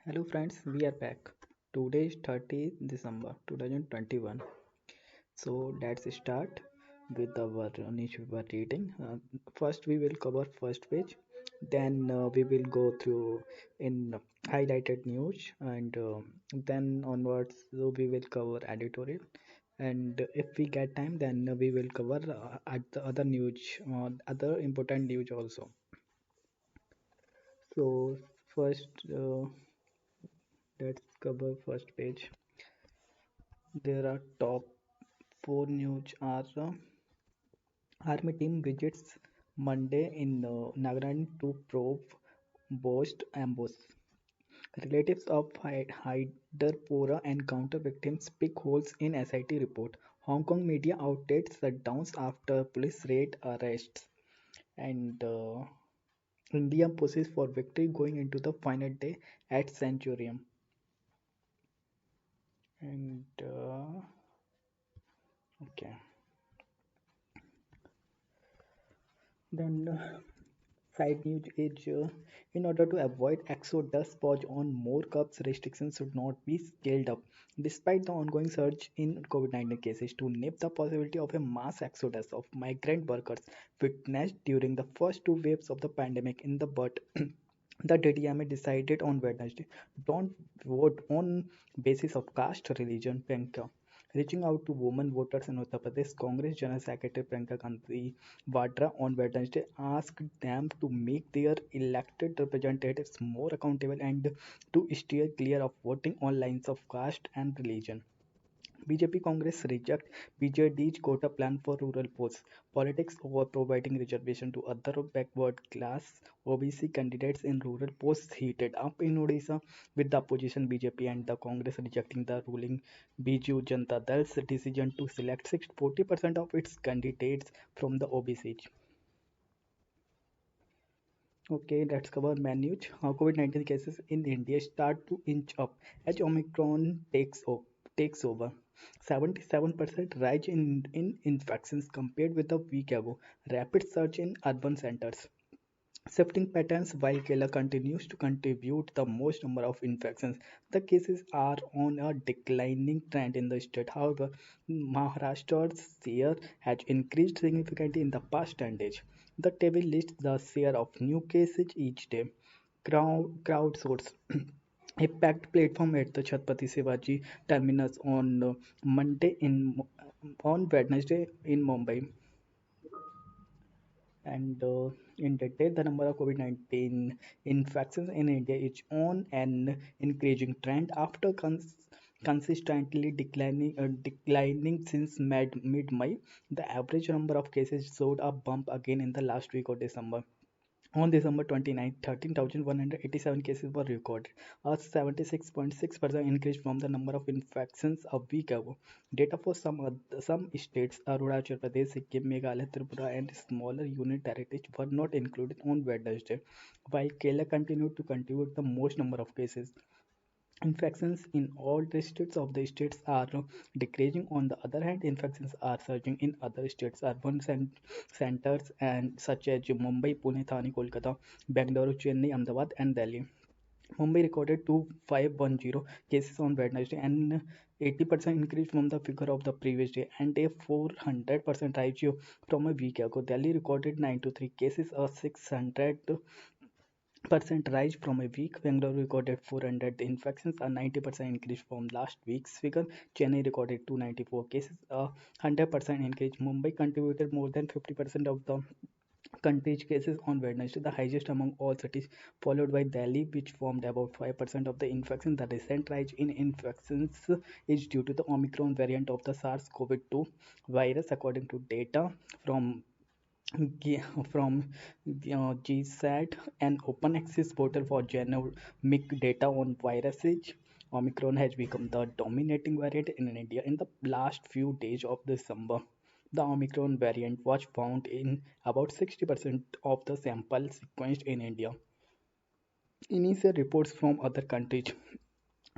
Hello friends, we are back. Today is 30th December 2021. So let's start with our newspaper reading. First we will cover first page, then we will go through in highlighted news and then onwards we will cover editorial, and if we get time then we will cover at the other news, other important news also. So first, let's cover first page. There are top four news are Army team visits Monday in Nagaland to probe Bost ambush. Relatives of Hyderpora encounter victims pick holes in SIT report. Hong Kong media outlets shut down after police raid arrests. And India pushes for victory going into the final day at Centurium. And okay. Then side news is in order to avoid exodus pause on more curbs restrictions should not be scaled up despite the ongoing surge in COVID-19 cases to nip the possibility of a mass exodus of migrant workers witnessed during the first two waves of the pandemic in the but the DDMA decided on Wednesday don't vote on basis of caste religion. Priyanka reaching out to women voters in Uttar Pradesh, Congress General Secretary Priyanka Gandhi Vadra on Wednesday asked them to make their elected representatives more accountable and to steer clear of voting on lines of caste and religion. BJP Congress reject BJD's quota plan for rural posts. Politics over providing reservation to other backward class OBC candidates in rural posts heated up in Odisha, with the opposition BJP and the Congress rejecting the ruling Biju Janata Dal's decision to select 40% of its candidates from the OBCs. Okay, let's cover main news. How COVID-19 cases in India start to inch up as Omicron takes over. 77% rise in infections compared with a week ago. Rapid surge in urban centers. Shifting patterns while Kerala continues to contribute the most number of infections. The cases are on a declining trend in the state. However, Maharashtra's share has increased significantly in the past 10 days. The table lists the share of new cases each day. Crowdsource. A packed platform at the Chhatrapati Shivaji terminus on Wednesday in Mumbai. And in detail, the number of COVID-19 infections in India is on an increasing trend after consistently declining since mid-May. The average number of cases showed a bump again in the last week of December. On December 29th, 13,187 cases were recorded, a 76.6% increase from the number of infections a week ago. Data for some states, Arunachal Pradesh, Sikkim, Meghalaya, Tripura, and smaller union territories were not included on Wednesday, while Kerala continued to contribute the most number of cases. Infections in all districts of the states are decreasing. On the other hand, infections are surging in other states, centers and such as Mumbai, Pune, Thane, Kolkata, Bangalore, Chennai, Ahmedabad, and Delhi. Mumbai recorded 2510 cases on Wednesday, an 80% increase from the figure of the previous day and a 400% rise from a week ago. Delhi recorded 923 cases, a 600% rise from a week. Bangalore recorded 400 infections, a 90% increase from last week's figure. Chennai recorded 294 cases, a 100% increase. Mumbai contributed more than 50% of the country's cases on Wednesday, the highest among all cities, followed by Delhi, which formed about 5% of the infections. The recent rise in infections is due to the Omicron variant of the SARS-CoV-2 virus, according to data from from GSAT, an open access portal for genomic data on viruses. Omicron has become the dominating variant in India in the last few days of December. The Omicron variant was found in about 60% of the samples sequenced in India. Initial reports from other countries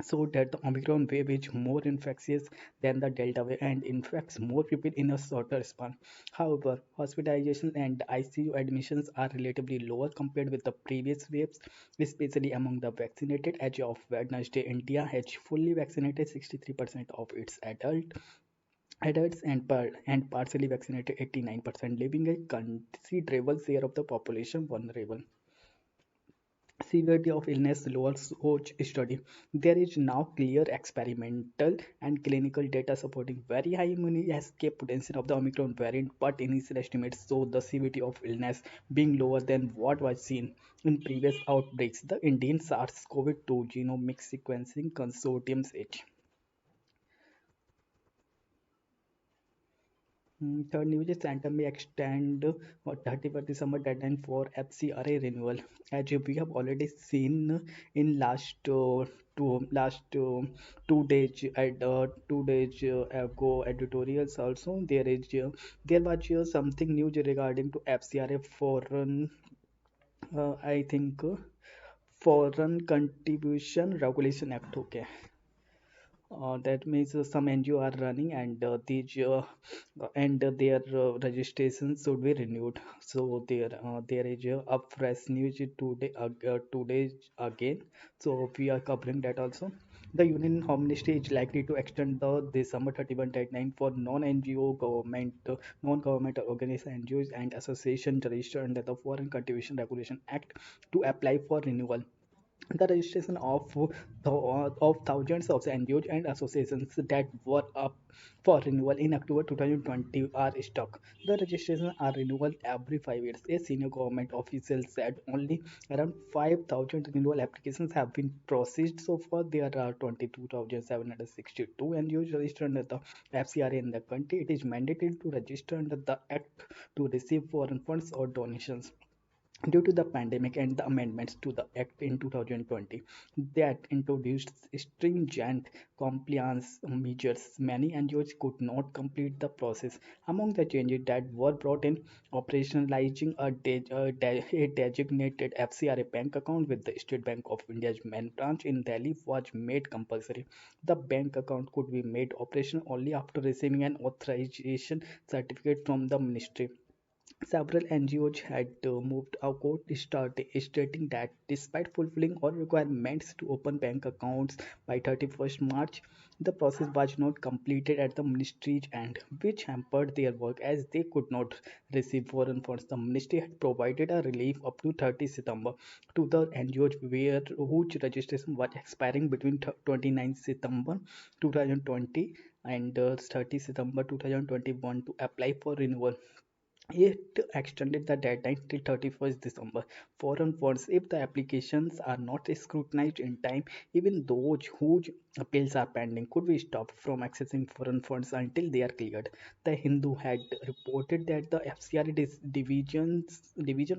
so that the Omicron wave is more infectious than the Delta wave and infects more people in a shorter span. However, hospitalization and ICU admissions are relatively lower compared with the previous waves, especially among the vaccinated. As of Wednesday, India has fully vaccinated 63% of its adults and partially vaccinated 89%, leaving a considerable share of the population vulnerable. Severity of illness lowers Roche study. There is now clear experimental and clinical data supporting very high immunity escape potential of the Omicron variant, but initial estimates show the severity of illness being lower than what was seen in previous outbreaks. The Indian SARS-CoV-2 genomic sequencing consortium said. Third news is Santa may extend 31st December deadline for FCRA renewal. As we have already seen in last 2 days at 2 days ago editorials also there was something news regarding to FCRA foreign I think Foreign Contribution Regulation Act. Okay, that means some NGO are running and their registrations should be renewed. So there is a fresh news today again. So we are covering that also. The Union Home Ministry is likely to extend the December 31 deadline for non-NGO non-governmental organizations, NGOs, and associations registered under the Foreign Contribution Regulation Act to apply for renewal. The registration of thousands of NGOs and associations that were up for renewal in October 2020 are stuck. The registrations are renewal every 5 years. A senior government official said only around 5,000 renewal applications have been processed so far. There are 22,762 NGOs registered under the FCRA in the country. It is mandatory to register under the Act to receive foreign funds or donations. Due to the pandemic and the amendments to the Act in 2020 that introduced stringent compliance measures, many NGOs could not complete the process. Among the changes that were brought in, operationalizing a designated FCRA bank account with the State Bank of India's main branch in Delhi was made compulsory. The bank account could be made operational only after receiving an authorization certificate from the ministry. Several NGOs had moved a court stating that despite fulfilling all requirements to open bank accounts by 31st March, the process was not completed at the ministry's end, which hampered their work as they could not receive foreign funds. The ministry had provided a relief up to 30 September to the NGOs whose registration was expiring between 29 September 2020 and 30 September 2021 to apply for renewal. It extended the deadline till 31st December. Foreign funds, if the applications are not scrutinized in time, even those whose appeals are pending could be stopped from accessing foreign funds until they are cleared. The Hindu had reported that the FCRA division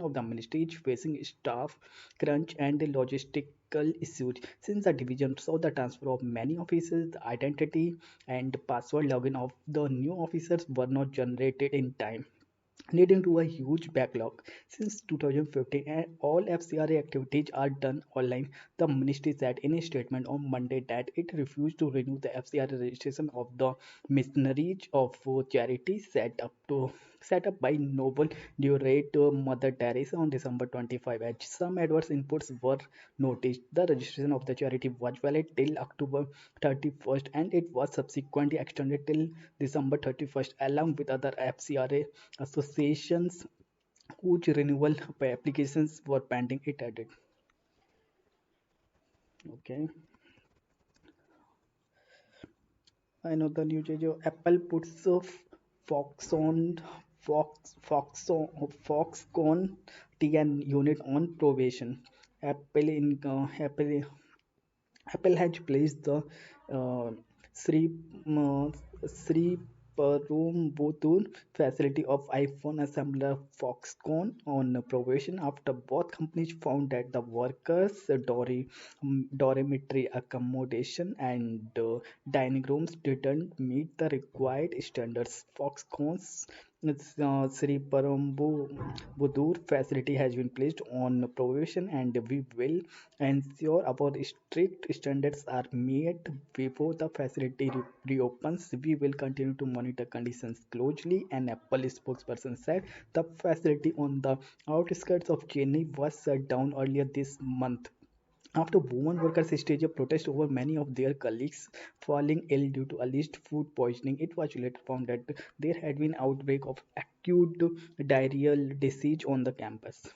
of the ministry is facing staff crunch and logistical issues. Since the division saw the transfer of many officers, the identity and password login of the new officers were not generated in time, leading to a huge backlog. Since 2015, and all FCRA activities are done online. The ministry said in a statement on Monday that it refused to renew the FCRA registration of the missionaries of charity set up by Noble Durate Mother Teresa on December 25. As some adverse inputs were noticed, the registration of the charity was valid till October 31st and it was subsequently extended till December 31st along with other FCRA associations whose renewal applications were pending, it added. Okay, I know the news is Apple puts a Foxconn Foxconn TN unit on probation. Apple has placed the uh, Sri Sri Perumbudur facility of iPhone assembler Foxconn on probation after both companies found that the workers' dormitory accommodation and dining rooms didn't meet the required standards. Foxconn's Sri Budur facility has been placed on probation, and we will ensure our strict standards are met before the facility reopens. We will continue to monitor conditions closely, and a police spokesperson said the facility on the outskirts of Chennai was shut down earlier this month after women workers staged a protest over many of their colleagues falling ill due to alleged food poisoning. It was later found that there had been outbreak of acute diarrheal disease on the campus.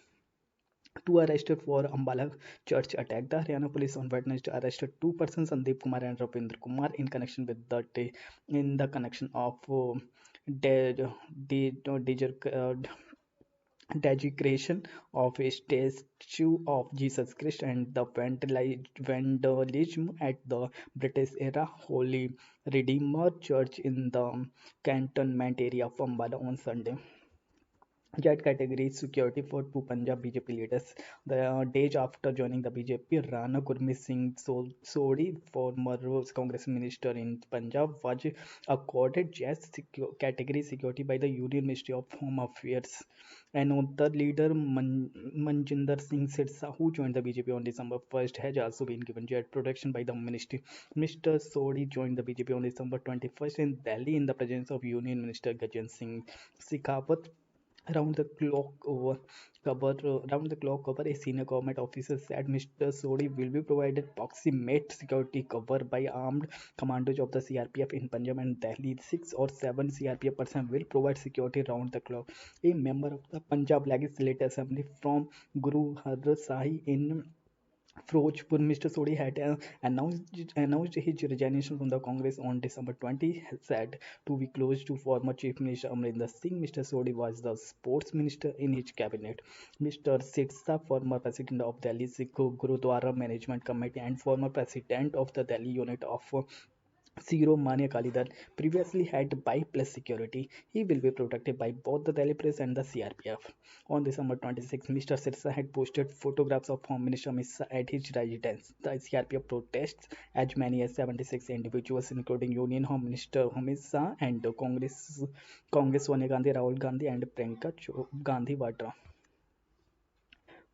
Two arrested for Ambala church attack. The Haryana police on Wednesday arrested two persons, Sandeep Kumar and Ravindra Kumar, in connection with in the connection of de, de, de, desecration of a statue of Jesus Christ and the vandalism at the British era Holy Redeemer Church in the cantonment area of Ambala on Sunday. Jet category security for two Punjab BJP leaders. The days after joining the BJP, Rana Gurmeet Singh Sodi, former Congress minister in Punjab, was accorded jet category security by the Union Ministry of Home Affairs. Another leader, Manjinder Singh Sirsa, who joined the BJP on December 1st, has also been given jet protection by the ministry. Mr. Sodi joined the BJP on December 21st in Delhi in the presence of Union Minister Gajan Singh Shekhawat. Around the clock over round the clock cover, a senior government officer said Mr. Sodi will be provided proximate security cover by armed commandos of the CRPF in Punjab and Delhi. 6 or 7 CRPF personnel will provide security round the clock. A member of the Punjab Legislative Assembly from Guru Har Sahi in Firozpur, Mr. Sodi had announced his resignation from the Congress on December 20, said to be close to former Chief Minister Amrinder Singh. Mr. Sodi was the sports minister in his cabinet. Mr. Sirsa, former president of Delhi Sikh Gurudwara Management Committee and former president of the Delhi unit of Zero Mania Kalidar, previously had by plus security. He will be protected by both the Delhi Police and the CRPF. On December 26, Mr. Sirsa had posted photographs of Home Minister Amit Shah at his residence. The CRPF protests as many as 76 individuals, including Union Home Minister Amit Shah and Congress Sonia Gandhi, Rahul Gandhi, and Priyanka Gandhi Vadra.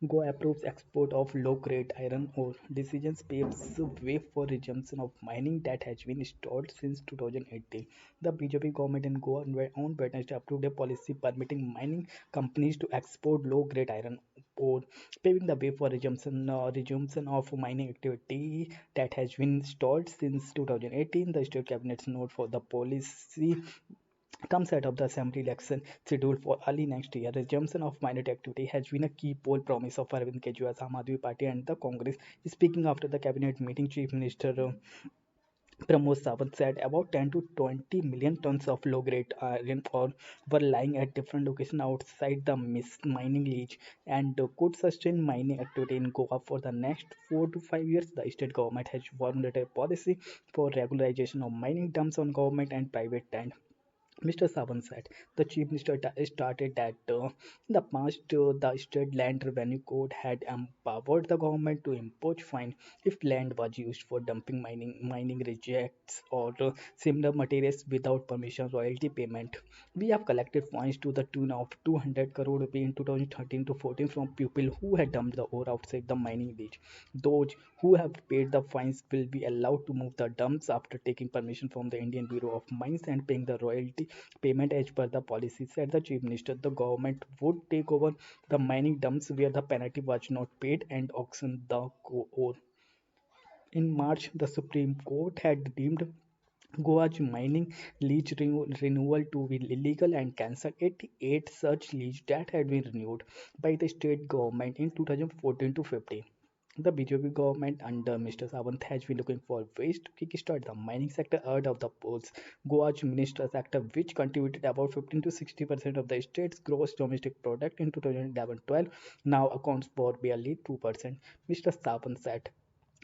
Goa approves export of low-grade iron ore. Decision paves way for resumption of mining that has been stalled since 2018. The BJP government in Goa on Wednesday approved a policy permitting mining companies to export low-grade iron ore, paving the way for resumption of mining activity that has been stalled since 2018. The state cabinet's note for the policy comes out of the assembly election scheduled for early next year. Resumption of minority activity has been a key poll promise of Arvind Kejriwal's Aam Aadmi Party and the Congress. Speaking after the cabinet meeting, Chief Minister Pramod Sawant said about 10 to 20 million tons of low-grade iron ore were lying at different locations outside the mining lease and could sustain mining activity in Goa for the next 4 to 5 years. The state government has formulated a policy for regularization of mining dumps on government and private land. Mr. Sawant said the Chief Minister started that in the past the State Land Revenue Code had empowered the government to impose fine if land was used for dumping mining rejects or similar materials without permission royalty payment. We have collected fines to the tune of 200 crore rupees in 2013 to 14 from people who had dumped the ore outside the mining lease. Those who have paid the fines will be allowed to move the dumps after taking permission from the Indian Bureau of Mines and paying the royalty payment as per the policy, said the Chief Minister. The government would take over the mining dumps where the penalty was not paid and auction the ore. In March, the Supreme Court had deemed Goa's mining lease renewal to be illegal and cancelled 88 such leases that had been renewed by the state government in 2014 to 15. The BJP government under Mr. Sawant has been looking for ways to kickstart the mining sector out of the polls. Goa's minister sector, which contributed about 15 to 60% of the state's gross domestic product in 2011-12, now accounts for barely 2%. Mr. Sawant said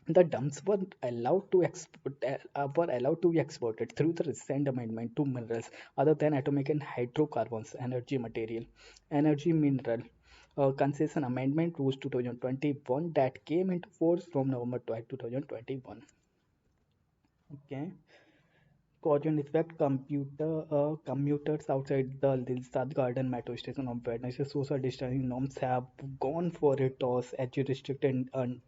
the dumps were allowed to be exported through the recent amendment to minerals other than atomic and hydrocarbons, energy mineral concession amendment rules 2021 that came into force from November 12, 2021. Okay. Cause and effect commuters outside the Dilshad Garden metro station on Wednesday. Social distancing norms have gone for a toss. As restricted and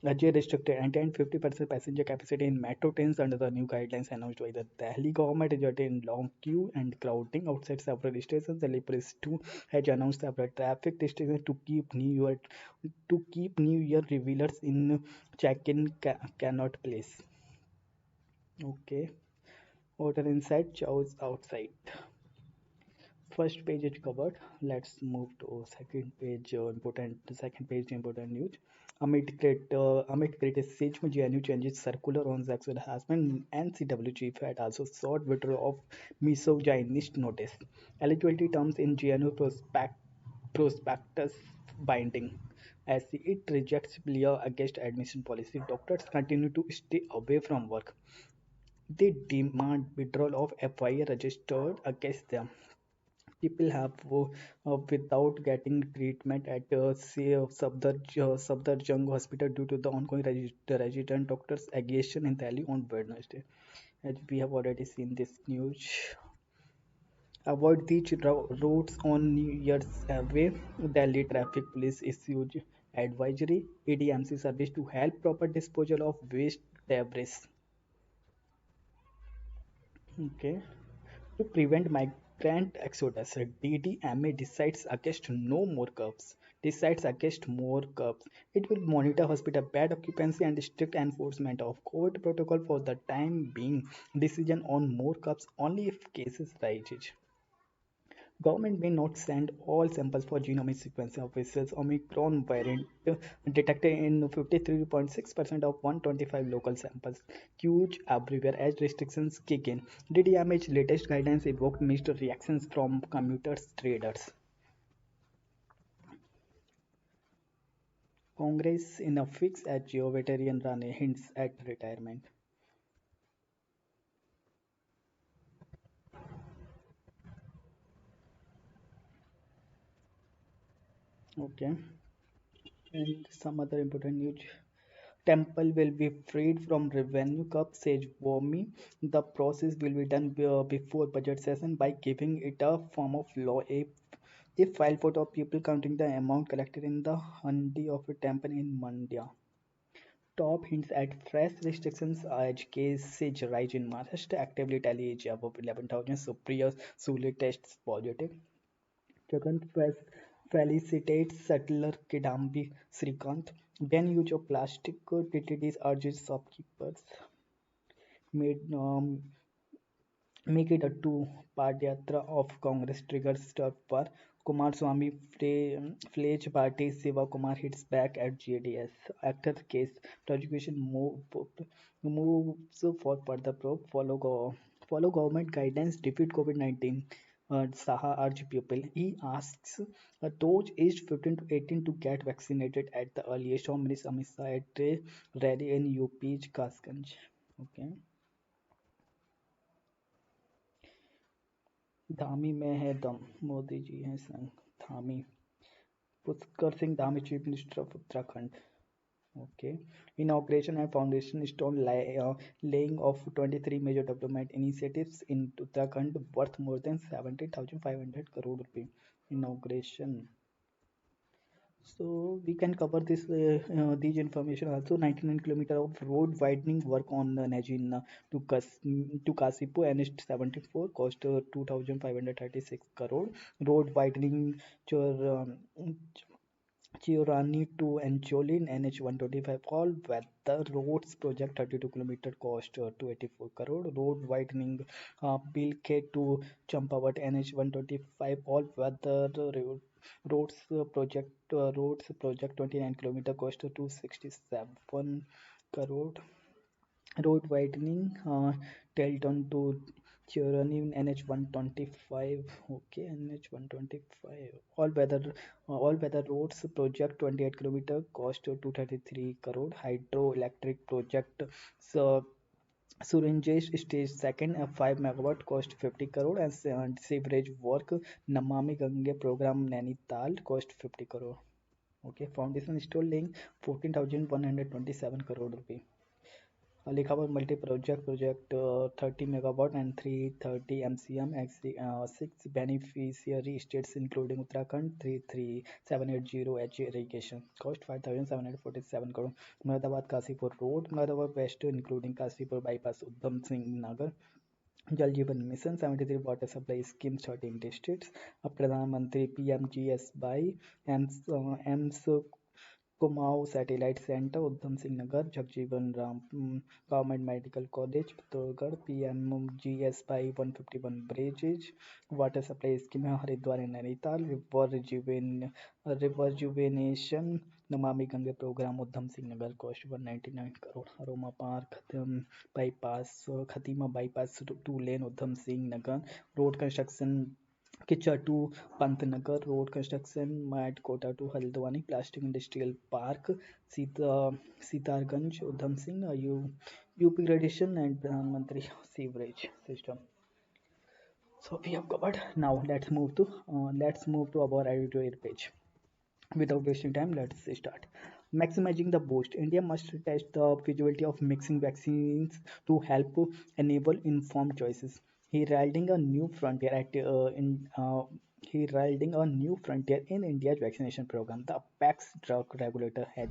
10-50% passenger capacity in metro trains under the new guidelines announced by the Delhi government resulted in long queue and crowding outside several stations. Delhi Police too has announced several traffic restrictions to keep New Year revelers in check-in cannot place. Okay. Order inside, chows outside. First page is covered. Let's move to second page. The second page important news. Amid criticism, GNU changes circular on sexual harassment. NCW chief had also sought withdrawal of misogynist notice. Eligibility terms in GNU prospectus binding. As it rejects plea against admission policy, doctors continue to stay away from work. They demand withdrawal of FIR registered against them. People have without getting treatment at say Safdarjung Hospital due to the ongoing resident doctors aggression in Delhi on Wednesday. As we have already seen this news. Avoid these roads on New Year's Eve. Delhi Traffic Police issued advisory ADMC service to help proper disposal of waste debris. Okay. To prevent migrant exodus, DDMA decides against no more curbs. Decides against more curbs. It will monitor hospital bed occupancy and strict enforcement of COVID protocol for the time being. Decision on more curbs only if cases rise. Government may not send all samples for genomic sequencing. Officials Omicron variant detected in 53.6% of 125 local samples. Huge everywhere as restrictions kick in. DDMH latest guidance evoked mixed reactions from commuters traders. Congress in a fix at Geo veteran Rane hints at retirement. Okay. And some other important news. Temple will be freed from revenue cup, says Vomi. The process will be done before budget session by giving it a form of law. If file photo of people counting the amount collected in the hundi of a temple in Mandya. Top hints at fresh restrictions as cases rise in Maharashtra. Actively tally age above 11,000. Supriya Sule tests positive. Jagan felicitates settler Kidambi Srikanth. Ban use of plastic TTDs urges shopkeepers. Made make it a two-part yatra of Congress triggers stuff for Kumaraswamy Flage Party Siva Kumar hits back at JDS. Actor case prosecution moves for further probe. Follow government guidance. Defeat COVID-19. Saha urged people. He asks those aged 15 to 18 to get vaccinated at the earliest. Home Minister Amit Shah at a rally in UP's Kasganj. Okay. Dhami में है दम मोदी जी हैं संग Dhami Pushkar Singh Dhami chief minister of Uttarakhand okay inauguration and foundation stone laying of 23 major development initiatives in Uttarakhand worth more than 70,500 crore rupee inauguration. So we can cover these information also. 99 kilometer of road widening work on Najin to Kasipu NH74 cost 2,536 crore. Road widening Chiorani to Ancholin NH125 all weather roads project 32 kilometer cost 284 crore. Road widening Bilke to Champawat NH125 all weather roads project 29 kilometer cost 267 crore. Road widening Telton to Chirani NH125. Okay, NH125. All weather roads project 28 kilometer cost 233 crore. Hydroelectric project so Surinjesh stage second a 5 megawatt cost 50 crore and sewerage work Namami Gange program Nainital cost 50 crore. Okay, foundation still laying 14,127 crore rupee. लिखा हुआ multi project 30 megawatt and 330 MCM 6 beneficiary states including Uttarakhand 33780 H irrigation cost 5747 crore. Muradabad Kasipur road Muradabad west including Kasipur bypass Udham Singh Nagar Jal Jeevan Mission 73 water supply schemes 13 districts. Pradhan Mantri PMGS by AIMS Kumaon Satellite Center, Udham Singh Nagar, Jagjeevan Ram Government Medical College, Pithogarh, PMGS by 151 Bridges, Water Supply Scheme Haridwar and Nainital, Rejuvenation, Namami Gange Program, Udham Singh Nagar, cost 199 crore, Aroma Park, Bypass, Khatima Bypass, 2 lane, Udham Singh Nagar, Road Construction Kicha to Pantnagar Road Construction, Mat Kota to Haldwani Plastic Industrial Park, Sitarganj, Udham Singh, UP Radiation and Pradhan Mantri Sewerage System. So we have covered. Now let's move to our editorial page. Without wasting time, let's start. Maximizing the boost. India must test the feasibility of mixing vaccines to help enable informed choices. Heralding a new frontier at in heralding a new frontier in India's vaccination program. The Apex drug regulator has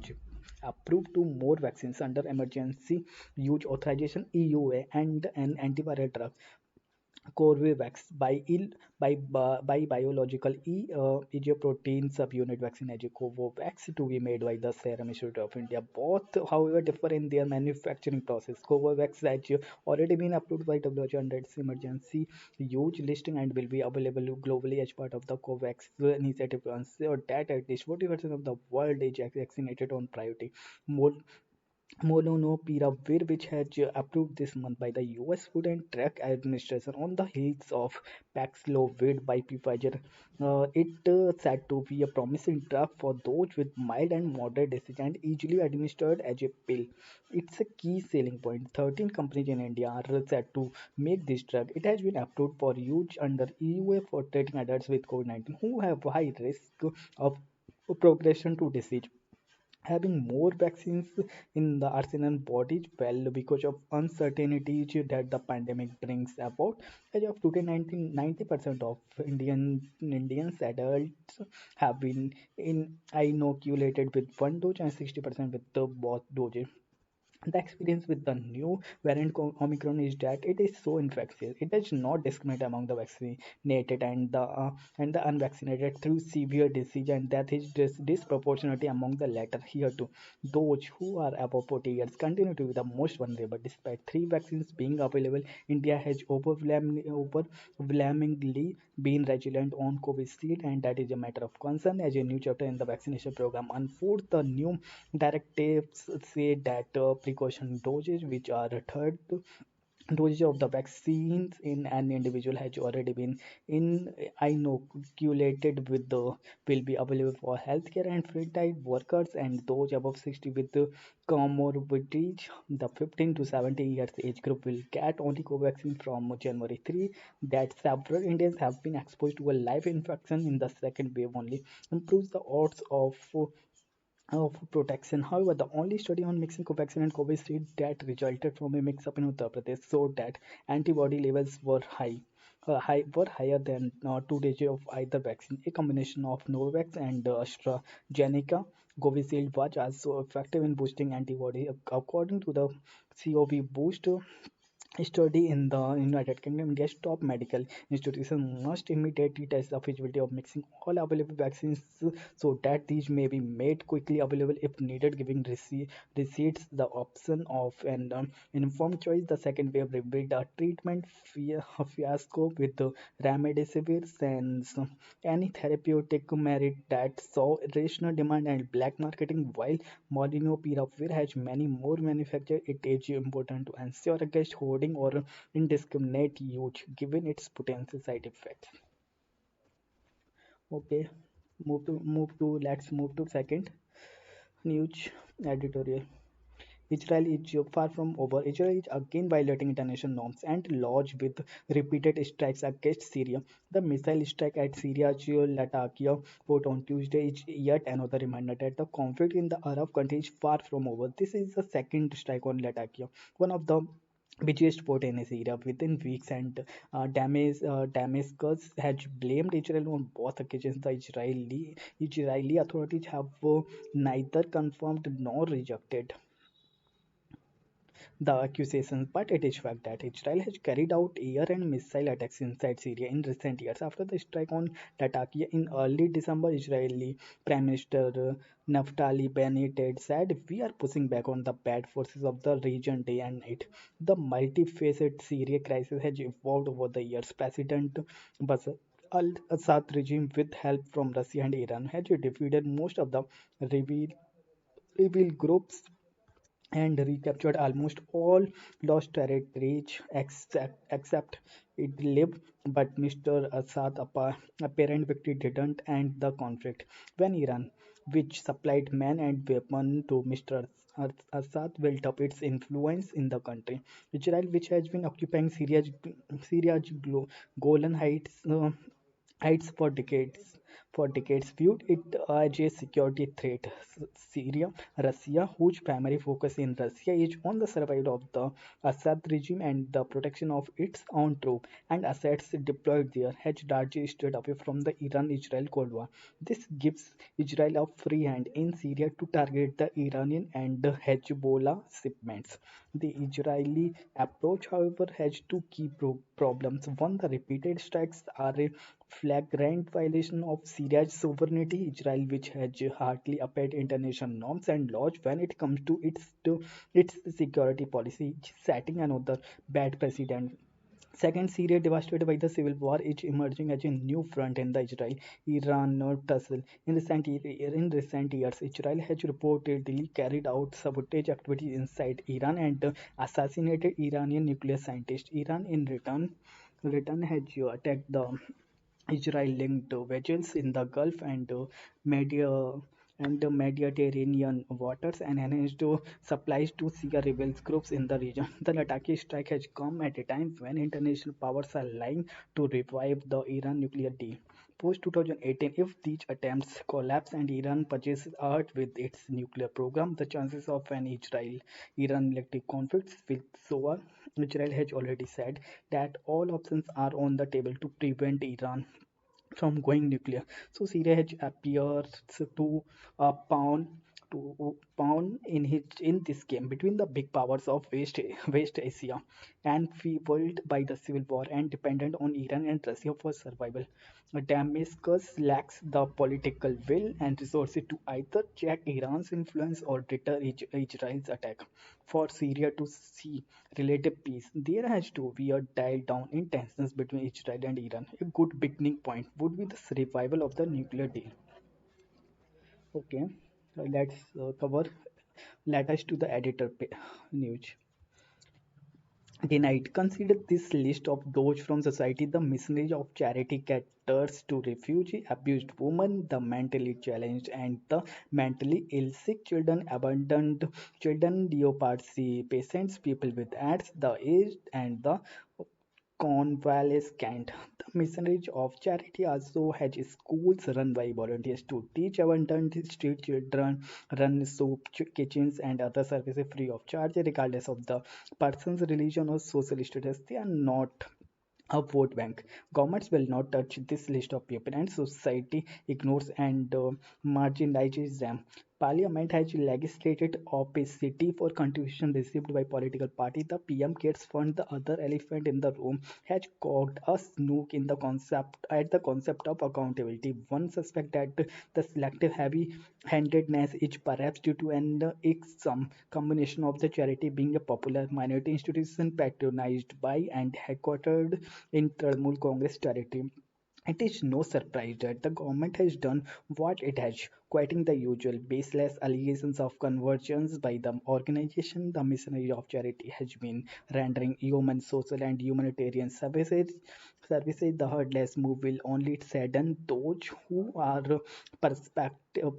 approved two more vaccines under emergency use authorization EUA and an antiviral drug Corbevax by biological is a protein subunit vaccine as a Covovax to be made by the Serum Institute of India. Both, however, differ in their manufacturing process. Covovax has already been approved by WHO under its emergency use listing and will be available globally as part of the COVAX initiative to ensure that at least 40% of the world is vaccinated on priority. More Molnupiravir, which has approved this month by the US Food and Drug Administration on the heels of Paxlovid by Pfizer. It said to be a promising drug for those with mild and moderate disease and easily administered as a pill. It's a key selling point. 13 companies in India are set to make this drug. It has been approved for use under EUA for treating adults with COVID-19 who have high risk of progression to disease. Having more vaccines in the arsenal bodies well because of uncertainties that the pandemic brings about. As of today, 90% of Indians adults have been inoculated with one dose and 60% with the both doses. The experience with the new variant Omicron is that it is so infectious. It does not discriminate among the vaccinated and the unvaccinated through severe disease, and that is disproportionately among the latter. Here too, those who are above 40 years continue to be the most vulnerable. Despite three vaccines being available, India has overwhelmingly been resilient on Covishield, and that is a matter of concern. As a new chapter in the vaccination program unfolds, the new directives say that precaution doses, which are a third dosage of the vaccines in an individual, has already been in inoculated with the will be available for healthcare and frontline workers and those above 60 with the comorbidities. The 15 to 70 years age group will get only Covaxin from January 3. That several Indians have been exposed to a live infection in the second wave only improves the odds of protection. However, the only study on mixing Covaxin and Covishield that resulted from a mix-up in Uttar Pradesh showed that antibody levels were higher than 2 days of either vaccine. A combination of Novavax and AstraZeneca Covishield was also effective in boosting antibody, according to the COV Boost study in the United Kingdom. India's top medical institutions must immediately test the feasibility of mixing all available vaccines so that these may be made quickly available if needed, giving receipts the option of an informed choice. The second wave revealed a treatment fiasco with the remdesivir since any therapeutic merit that saw rational demand and black marketing, while Molnupiravir has many more manufacturers. It is important to ensure against hoarding or indiscriminate use, given its potential side effects. Okay, let's move to second news editorial. Israel is far from over. Israel is again violating international norms and laws with repeated strikes against Syria. The missile strike at Syria's Latakia port on Tuesday is yet another reminder that the conflict in the Arab country is far from over. This is the second strike on Latakia, one of the busiest port in Syria within weeks, and Damascus has blamed Israel on both occasions. The Israeli authorities have neither confirmed nor rejected the accusations, but it is fact that Israel has carried out air and missile attacks inside Syria in recent years. After the strike on Latakia in early December, Israeli Prime Minister Naftali Bennett said, "We are pushing back on the bad forces of the region day and night." The multifaceted Syria crisis has evolved over the years. President Bashar al-Assad regime, with help from Russia and Iran, has defeated most of the rebel rebel groups and recaptured almost all lost territories except Idlib. But Mr. Assad's apparent victory didn't end the conflict. When Iran, which supplied men and weapons to Mr. Assad, built up its influence in the country, Israel, which has been occupying Syria's Golan Heights for decades, viewed it as a security threat. Syria, Russia, whose primary focus in Russia is on the survival of the Assad regime and the protection of its own troops and assets deployed there, has largely stayed away from the Iran-Israel Cold War. This gives Israel a free hand in Syria to target the Iranian and Hezbollah shipments. The Israeli approach, however, has two key problems. One, the repeated strikes are a flagrant violation of Syria's sovereignty. Israel, which has hardly upheld international norms and laws when it comes to its security policy, is setting another bad precedent. Second, Syria, devastated by the civil war, is emerging as a new front in the Israel-Iran tussle. In recent years, Israel has reportedly carried out sabotage activities inside Iran and assassinated Iranian nuclear scientists. Iran, in return has attacked the Israel-linked vessels in the Gulf Media and the Mediterranean waters and enhanced supplies to Shia rebels groups in the region. The Lataki strike has come at a time when international powers are lying to revive the Iran nuclear deal. Post 2018, if these attempts collapse and Iran purchases Earth with its nuclear program, the chances of an Israel-Iran military conflict will soar. Israel has already said that all options are on the table to prevent Iran from going nuclear. So Syria has appears to pound pound in this game between the big powers of West Asia and fueled by the civil war and dependent on Iran and Russia for survival. Damascus lacks the political will and resources to either check Iran's influence or deter Israel's attack. For Syria to see relative peace, there has to be a dial down in tensions between Israel and Iran. A good beginning point would be the revival of the nuclear deal. Okay, let's cover letters to the news. Denied. Consider this list of those from society: the missionary of charity caters to refugee, abused women, the mentally challenged, and the mentally ill, sick children, abandoned children, leopardsy patients, people with AIDS, the aged, and the convalescent. The missionaries of charity also has schools run by volunteers to teach abandoned street children, run soup kitchens and other services free of charge, regardless of the person's religion or social status. They are not a vote bank. Governments will not touch this list of people, and society ignores and marginalizes them. Parliament has legislated opacity for contribution received by political party. The PM Cares Fund, the other elephant in the room, has caused a snook in the concept of accountability. One suspect that the selective heavy-handedness is perhaps due to an some combination of the charity being a popular minority institution patronized by and headquartered in Trinamool Congress territory. It is no surprise that the government has done what it has, quoting the usual baseless allegations of conversions by the organization. The missionary of charity has been rendering human, social, and humanitarian services. The heartless move will only sadden those who are perceptive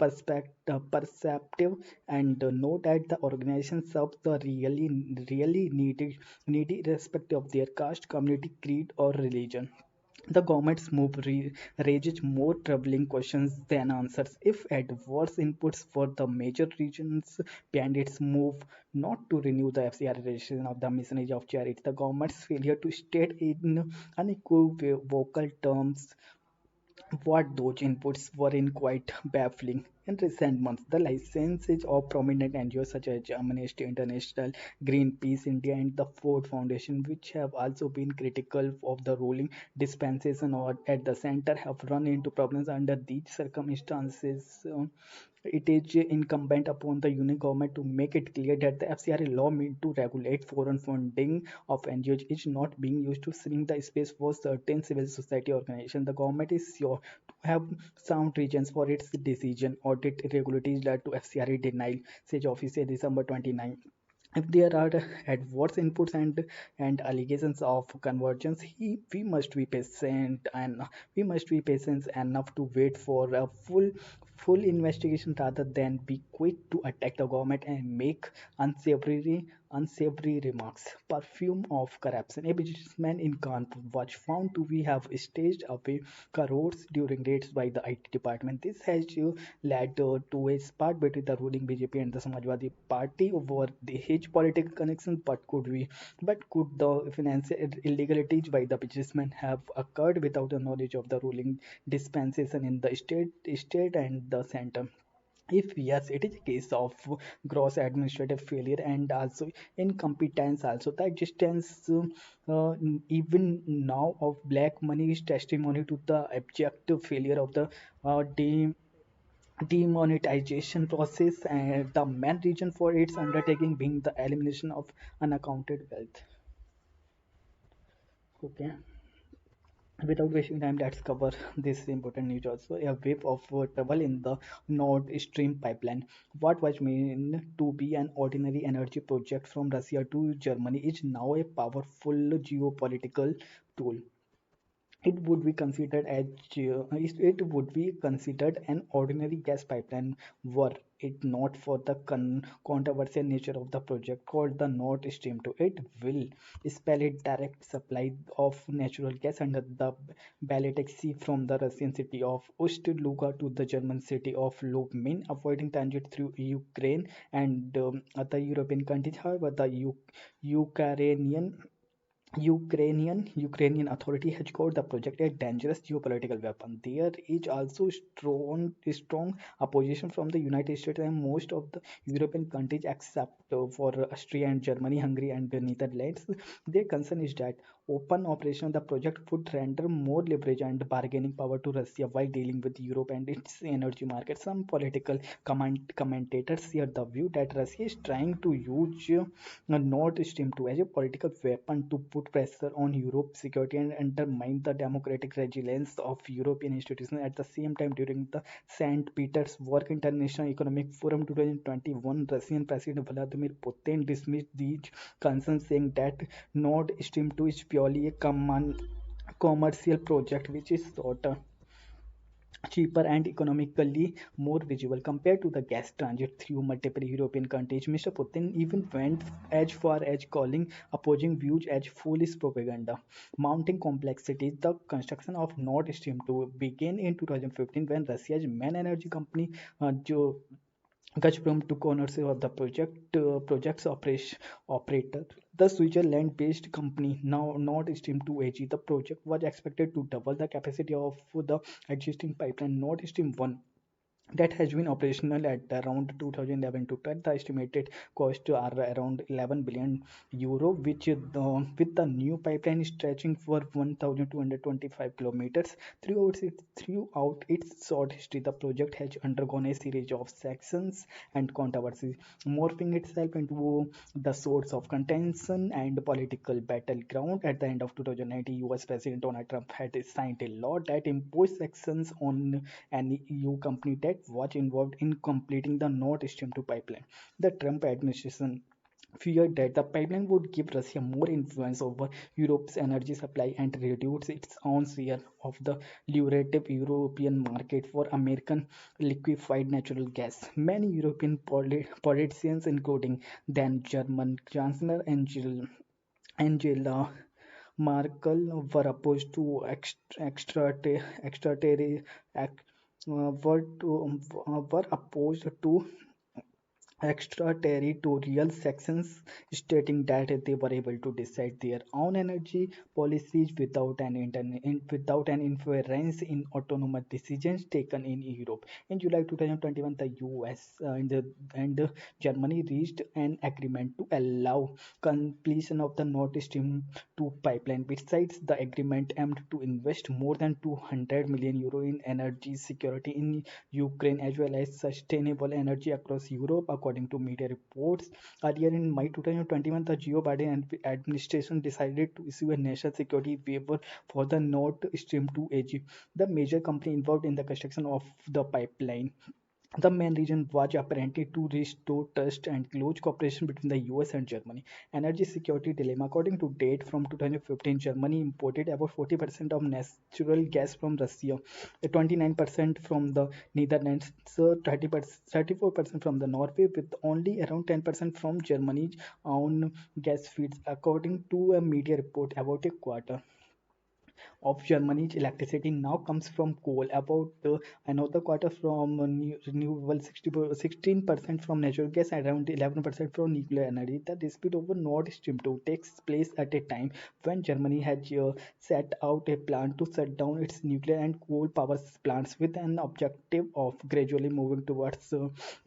and know that the organization serves the really needy, irrespective of their caste, community, creed, or religion. The government's move raises more troubling questions than answers. If adverse inputs for the major regions behind its move not to renew the FCR registration of the missionary of charity, the government's failure to state in unequivocal terms what those inputs were in quite baffling. In recent months, the licenses of prominent NGOs such as Amnesty International, Greenpeace India, and the Ford Foundation, which have also been critical of the ruling dispensation or at the center, have run into problems under these circumstances. It is incumbent upon the union government to make it clear that the FCRA law meant to regulate foreign funding of NGOs is not being used to shrink the space for certain civil society organizations. The government is sure to have sound reasons for its decision. Audit irregularities led to FCRA denial, says officer December 29. If there are adverse inputs and allegations of convergence, we must be patient and we must be patient enough to wait for a full investigation rather than be quick to attack the government and make unsavory remarks. Perfume of corruption. A businessman in Kanpur was found to be have staged away crores during raids by the IT department. This has led to a spat between the ruling BJP and the Samajwadi Party over his political connections. But could the financial illegalities by the businessman have occurred without the knowledge of the ruling dispensation in the state and the center? If yes, it is a case of gross administrative failure and also incompetence. Also, the existence even now of black money is testimony to the abject failure of the demonetization process, and the main reason for its undertaking being the elimination of unaccounted wealth. Okay. Without wasting time, let's cover this important news also. A wave of trouble in the Nord Stream pipeline. What was meant to be an ordinary energy project from Russia to Germany is now a powerful geopolitical tool. It would be considered an ordinary gas pipeline were it not for the controversial nature of the project called the Nord Stream 2. It will spell a direct supply of natural gas under the Baltic Sea from the Russian city of Ust-Luga to the German city of Lubmin, avoiding transit through Ukraine and other European countries. However, the Ukrainian Ukrainian authority has called the project a dangerous geopolitical weapon. There is also strong opposition from the United States and most of the European countries, except for Austria and Germany, Hungary, and the Netherlands. Their concern is that open operation of the project would render more leverage and bargaining power to Russia while dealing with Europe and its energy market. Some political commentators share the view that Russia is trying to use Nord Stream 2 as a political weapon to put pressure on Europe's security and undermine the democratic resilience of European institutions. At the same time, during the St. Petersburg International Economic Forum 2021, Russian President Vladimir Putin dismissed these concerns, saying that Nord Stream 2 is purely a commercial project which is shorter, cheaper, and economically more visible compared to the gas transit through multiple European countries. Mr. Putin even went as far as calling opposing views as foolish propaganda. Mounting complexities, the construction of Nord Stream 2 began in 2015 when Russia's main energy company, Gazprom, took ownership of the project's operator. The Switzerland-based company, now Nord Stream 2 AG, the project was expected to double the capacity of the existing pipeline Nord Stream 1, that has been operational at around 2011 to 12. The estimated cost are around 11 billion euro, which with the new pipeline stretching for 1,225 kilometers throughout its short history, the project has undergone a series of sections and controversies, morphing itself into the source of contention and political battleground. At the end of 2019, US President Donald Trump had signed a law that imposed sanctions on an EU company that was involved in completing the Nord Stream 2 pipeline. The Trump administration feared that the pipeline would give Russia more influence over Europe's energy supply and reduce its own share of the lucrative European market for American liquefied natural gas. Many European politicians, including then German Chancellor Angela Merkel, were opposed to extraterritorial were opposed to extraterritorial sections, stating that they were able to decide their own energy policies without an interference in autonomous decisions taken in Europe. In July 2021, the US and Germany reached an agreement to allow completion of the Nord Stream 2 pipeline. Besides, the agreement aimed to invest more than 200 million euro in energy security in Ukraine as well as sustainable energy across Europe, according to media reports. Earlier in May 2021, the Joe Biden administration decided to issue a national security waiver for the Nord Stream 2 AG, the major company involved in the construction of the pipeline. The main reason was apparently to restore trust and close cooperation between the US and Germany. Energy security dilemma. According to data from 2015, Germany imported about 40% of natural gas from Russia, 29% from the Netherlands, so 30%, 34% from the Norway, with only around 10% from Germany's own gas feeds, according to a media report. About a quarter of Germany's electricity now comes from coal, about another quarter from renewable, 16% from natural gas, and around 11% from nuclear energy. The dispute over Nord Stream 2 takes place at a time when Germany has set out a plan to shut down its nuclear and coal power plants with an objective of gradually moving towards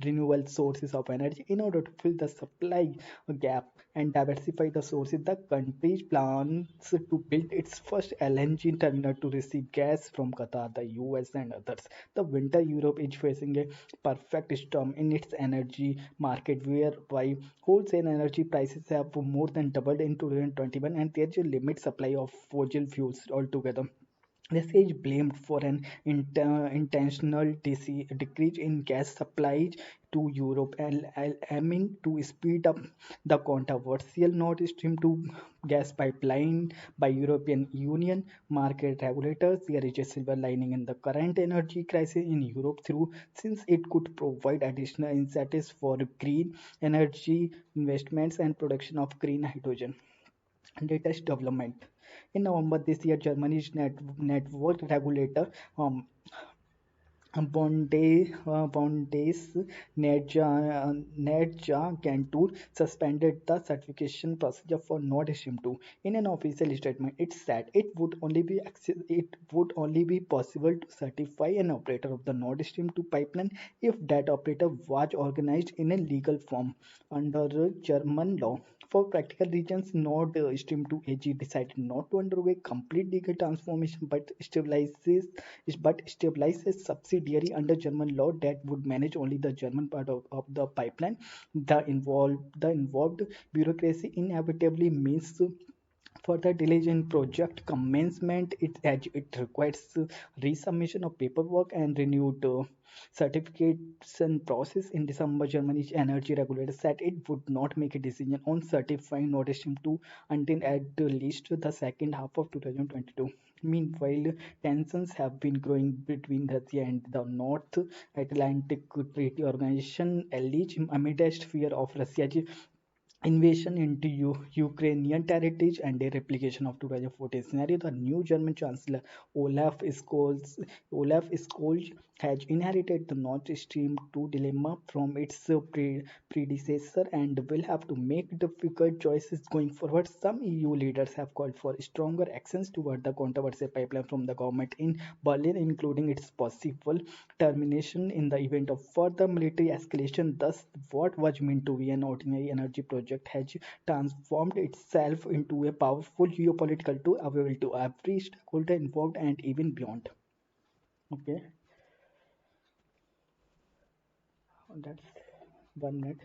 renewable sources of energy in order to fill the supply gap and diversify the sources. The country plans to build its first LNG terminal to receive gas from Qatar, the US, and others. The winter Europe is facing a perfect storm in its energy market, whereby wholesale energy prices have more than doubled in 2021, and there's a limited supply of fossil fuels altogether. This is blamed for an intentional decrease in gas supplies to Europe and aiming to speed up the controversial Nord Stream 2 gas pipeline by European Union market regulators. There is a silver lining in the current energy crisis in Europe through since it could provide additional incentives for green energy investments and production of green hydrogen. Latest development. In November this year, Germany's network regulator um, Netja suspended the certification procedure for Nord Stream 2. In an official statement, it said it would only be possible to certify an operator of the Nord Stream 2 pipeline if that operator was organized in a legal form under German law. For practical reasons, Nord Stream 2 AG decided not to undergo a complete legal transformation but stabilize a subsidiary under German law that would manage only the German part of the pipeline. The involved bureaucracy inevitably means further delays in project commencement. It requires resubmission of paperwork and renewed certification process. In December, Germany's energy regulator said it would not make a decision on certifying Nord Stream 2 until at least the second half of 2022. Meanwhile, tensions have been growing between Russia and the North Atlantic Treaty Organization, alleged amidst fear of Russia's invasion into Ukrainian territory and a replication of 2014 scenario. The new German Chancellor Olaf Scholz, Olaf Scholz has inherited the Nord Stream 2 dilemma from its predecessor and will have to make difficult choices going forward. Some EU leaders have called for stronger actions toward the controversial pipeline from the government in Berlin, including its possible termination in the event of further military escalation. Thus, what was meant to be an ordinary energy project has transformed itself into a powerful geopolitical tool available to every stakeholder involved and even beyond. Okay, that's 1 minute.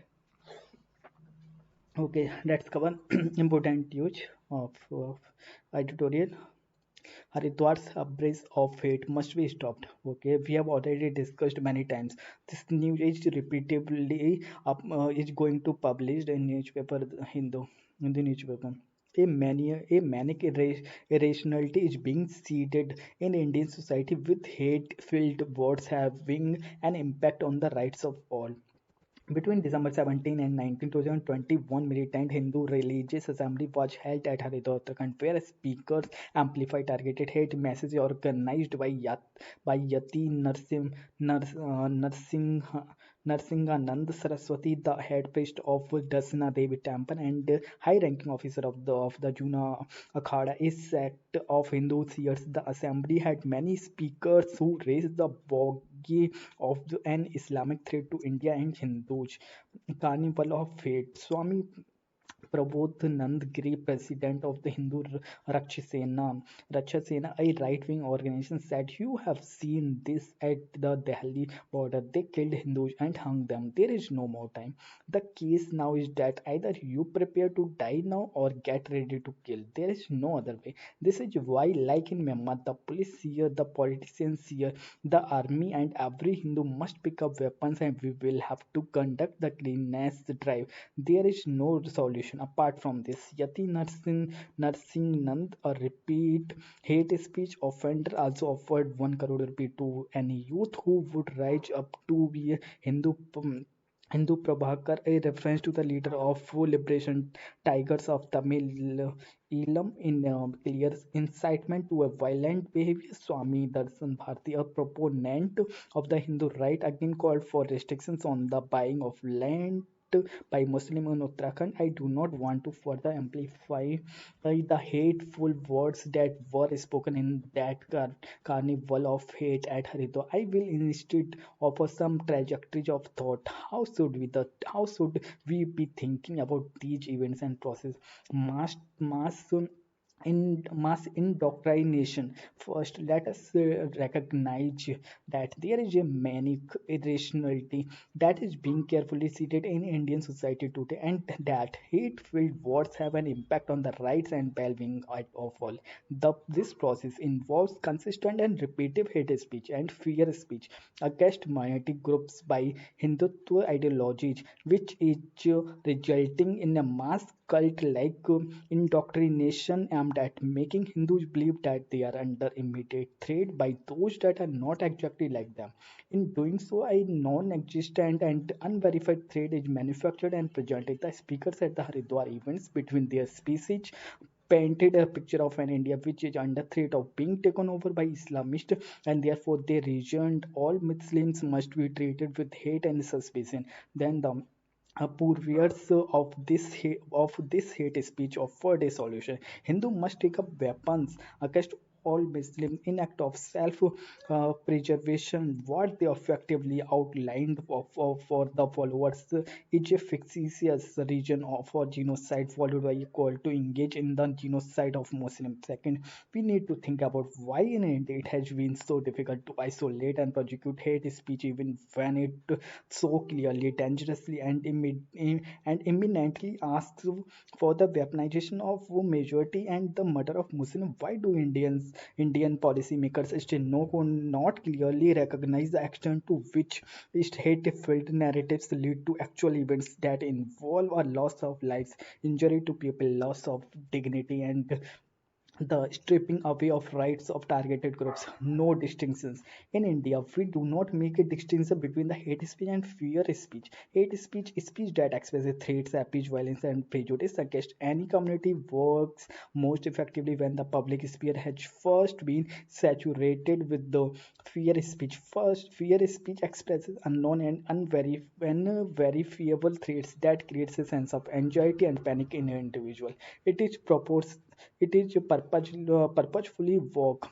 Okay, let's cover important use of editorial. Haridwar's uprise of fate must be stopped. Okay, we have already discussed many times. This news is repeatedly is going to published in newspaper in the newspaper. A manic irrationality is being seeded in Indian society with hate-filled words having an impact on the rights of all. Between December 17 and 19, 2021, militant Hindu religious assembly was held at Haridwar, Uttarakhand, where speakers amplified targeted hate messages organized by Yati Narsingh, Narsinganand Saraswati, the head priest of Dasna Devi Temple and high-ranking officer of the Juna Akhada, a sect of Hindu seers. The assembly had many speakers who raised the bogey of an Islamic threat to India and Hindus. Carnival of Fate. Swami Prabodhanand Giri, president of the Hindu Raksha Sena, a right-wing organization, said, "You have seen this at the Delhi border. They killed Hindus and hung them. There is no more time. The case now is that either you prepare to die now or get ready to kill. There is no other way." This is why, like in Myanmar, the police here, the politicians here, the army, and every Hindu must pick up weapons and we will have to conduct the cleanness drive. There is no solution apart from this. Yati Narsingh Nand, a repeat hate speech offender, also offered 1 crore rupee to any youth who would rise up to be a Hindu Prabhakar, a reference to the leader of Liberation Tigers of Tamil Elam in clear incitement to a violent behavior. Swami Darshan Bharti, a proponent of the Hindu right, again called for restrictions on the buying of land by Muslim in Uttarakhand. I do not want to further amplify the hateful words that were spoken in that carnival of hate at Haridwar. I will instead offer some trajectories of thought. How should we be thinking about these events and process? Mass in mass indoctrination. First, let us recognize that there is a manic irrationality that is being carefully seated in Indian society today, and that hate-filled words have an impact on the rights and well-being of all. This process involves consistent and repetitive hate speech and fear speech against minority groups by Hindutva ideologies, which is resulting in a mass cult-like indoctrination aimed at making Hindus believe that they are under immediate threat by those that are not exactly like them. In doing so, a non-existent and unverified threat is manufactured and presented. The speakers at the Haridwar events between their speeches painted a picture of an India which is under threat of being taken over by Islamists, and therefore they reasoned all Muslims must be treated with hate and suspicion. Then the purveyors of this hate speech offered a solution. Hindu must take up weapons against all Muslims in act of self preservation. What they effectively outlined for the followers is a fictitious region for genocide, followed by a call to engage in the genocide of Muslims. Second, we need to think about why in India it has been so difficult to isolate and prosecute hate speech, even when it so clearly, dangerously, and imminently asks for the weaponization of majority and the murder of Muslims. Why do Indian policymakers still not clearly recognize the extent to which these hate-filled narratives lead to actual events that involve a loss of lives, injury to people, loss of dignity, and the stripping away of rights of targeted groups. No distinctions. In India, we do not make a distinction between the hate speech and fear speech. Hate speech is speech that expresses threats, abuse, violence, and prejudice against any community works most effectively when the public sphere has first been saturated with the fear speech. First, fear speech expresses unknown and unverifiable threats that creates a sense of anxiety and panic in an individual. It is purposefully woke.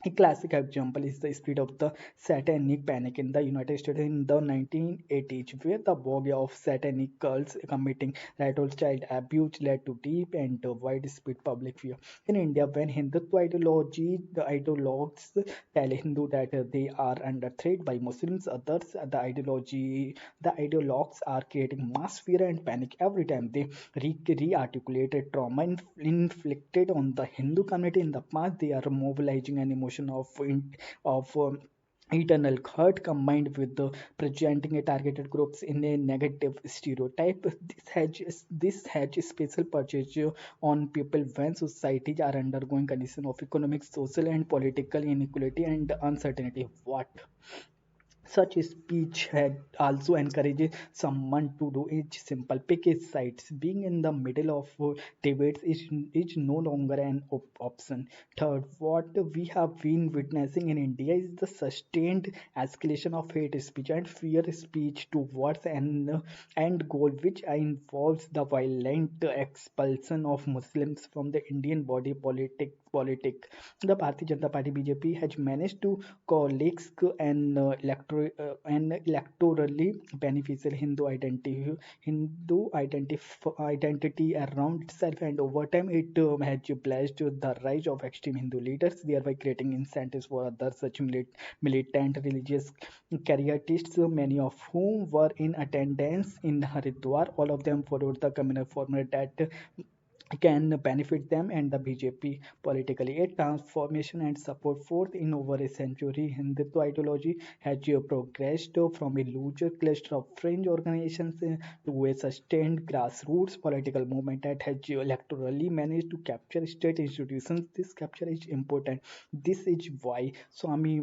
A classic example is the spread of the satanic panic in the United States in the 1980s, where the vogue of satanic cults committing ritual child abuse led to deep and widespread public fear. In India, when Hindutva ideology, the ideologues tell Hindu that they are under threat by Muslims, others, the ideologues are creating mass fear and panic every time they re-articulated trauma inflicted on the Hindu community in the past. They are mobilizing an emotion of eternal hurt combined with the presenting a targeted groups in a negative stereotype. This has special purchase on people when societies are undergoing condition of economic, social, and political inequality and uncertainty. What such speech had also encourages someone to do it simple. Pick his sides. Being in the middle of debates is no longer an option. Third, what we have been witnessing in India is the sustained escalation of hate speech and fear speech towards an end goal, which involves the violent expulsion of Muslims from the Indian body politic. The Bharatiya Janata Party (BJP) has managed to coalesce an electorally beneficial identity around itself, and over time it has blessed the rise of extreme Hindu leaders, thereby creating incentives for other such militant religious careerists, many of whom were in attendance in Haridwar. All of them followed the communal formula that can benefit them and the BJP politically. A transformation and support forth in over a century. Hindutva ideology has progressed from a looser cluster of fringe organizations to a sustained grassroots political movement that has electorally managed to capture state institutions. This capture is important. This is why Swami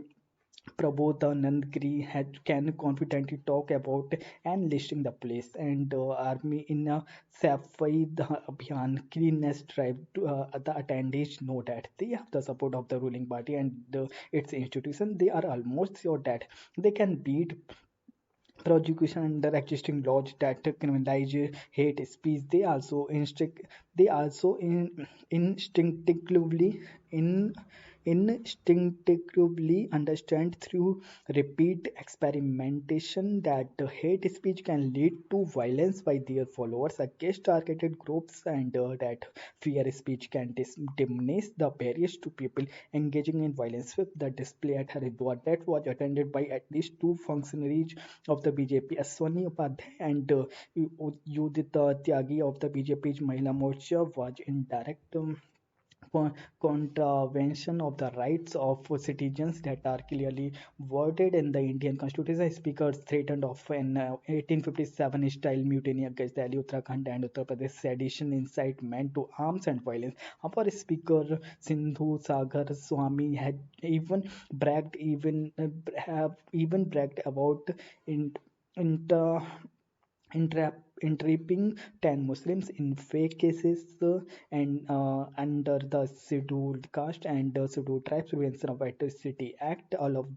Prabodhanand Giri can confidently talk about enlisting the police and army in a Safai Abhiyan cleanness drive. The attendees know that they have the support of the ruling party and its institution. They are almost sure that they can beat prosecution under existing laws that criminalize hate speech. They also instinctively in instinctively understand through repeat experimentation that hate speech can lead to violence by their followers against targeted groups, and that fear speech can diminish the barriers to people engaging in violence. With the display at Haridwar that was attended by at least two functionaries of the BJP, Aswani Upadhyay and Udita Tyagi of the BJP's Mahila Morcha, was in direct contravention of the rights of citizens that are clearly worded in the Indian Constitution. Speakers threatened of an 1857 style mutiny against Delhi, Uttarakhand, and Uttar Pradesh, sedition, incitement to arms and violence. Our speaker Sindhu Sagar Swami had even have even bragged about in, inter entrapping 10 Muslims in fake cases and under the Scheduled Caste and Scheduled Tribes Prevention of Atrocity Act. All of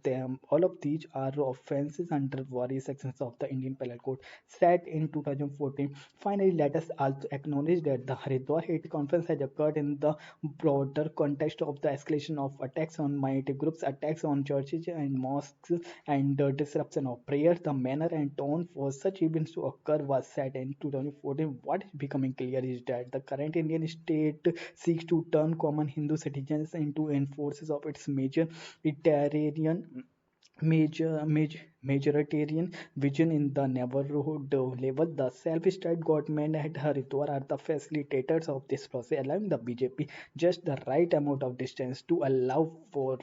these are offences under various sections of the Indian Penal Code set in 2014. Finally, let us also acknowledge that the Haridwar Hate Conference has occurred in the broader context of the escalation of attacks on minority groups, attacks on churches and mosques, and the disruption of prayers. The manner and tone for such events to occur was set in 2014. What is becoming clear is that the current Indian state seeks to turn common Hindu citizens into enforcers of its majoritarian vision in the neighborhood level. The self-styled government at Haridwar are the facilitators of this process, allowing the BJP just the right amount of distance to allow for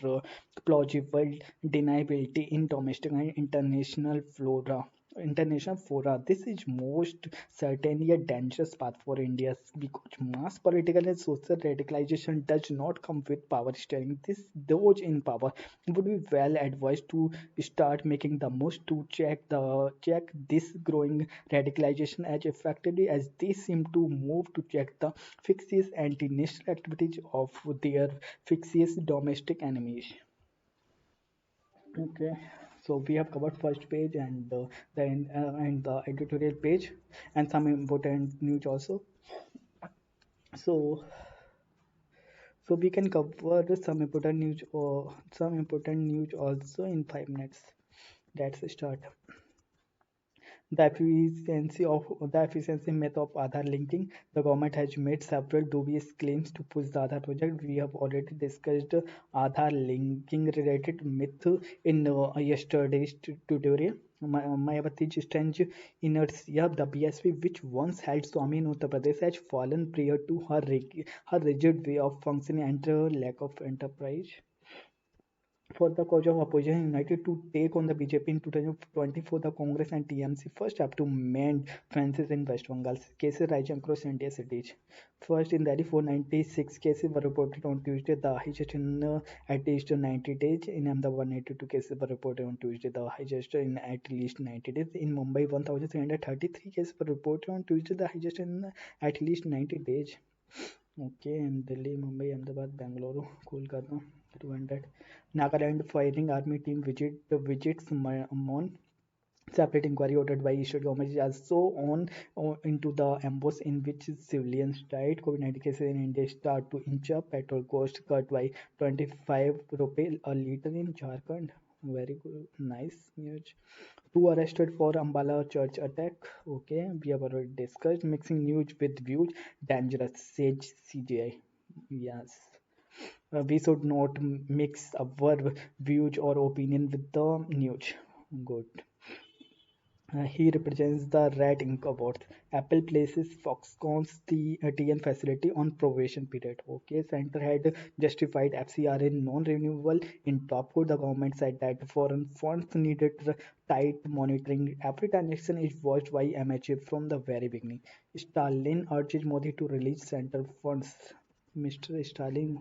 plausible deniability in domestic and international flora. international fora. This is most certainly a dangerous path for India because mass political and social radicalization does not come with power steering. Those in power would be well advised to start making the most to check this growing radicalization as effectively as they seem to move to check the fictitious anti-national activities of their fictitious domestic enemies. Okay, so we have covered first page and and the editorial page and some important news also. So we can cover some important news also in 5 minutes. Let's start. The efficiency myth of Aadhaar linking. The government has made several dubious claims to push the Aadhaar project. We have already discussed Aadhaar linking related myth in yesterday's tutorial. Mayawati's strange inertia, the BSP, which once held Swami in Uttar Pradesh, has fallen prior to her rigid way of functioning and lack of enterprise for the cause of opposition united to take on the BJP in 2024, the Congress and TMC first have to mend fences in West Bengal. Cases rising across India cities. First, in Delhi, 496 cases were reported on Tuesday, the highest in at least 90 days. In Ahmedabad, 182 cases were reported on Tuesday, the highest in at least 90 days. In Mumbai, 1,333 cases were reported on Tuesday, the highest in at least 90 days. Okay, and Delhi, Mumbai, Ahmedabad, Bangalore, Kolkata, 200. Nagaland firing army team visits Mon. Separate inquiry ordered by state government is also on into the ambush in which civilians died. COVID-19 cases in India start to inch up. Petrol cost cut by 25 rupee a liter in Jharkhand. Very good, nice news. Two arrested for Ambala church attack. Okay, we have already discussed. Mixing news with views, dangerous, says CGI. Yes. We should not mix our views or opinion with the news. Good. He represents the Red Ink Awards. Apple places Foxconn's TN facility on probation period. Okay, Center had justified FCRA non-renewal in top court. The government said that foreign funds needed tight monitoring. Every transaction is watched by MHA from the very beginning. Stalin urges Modi to release center funds. Mr. Stalin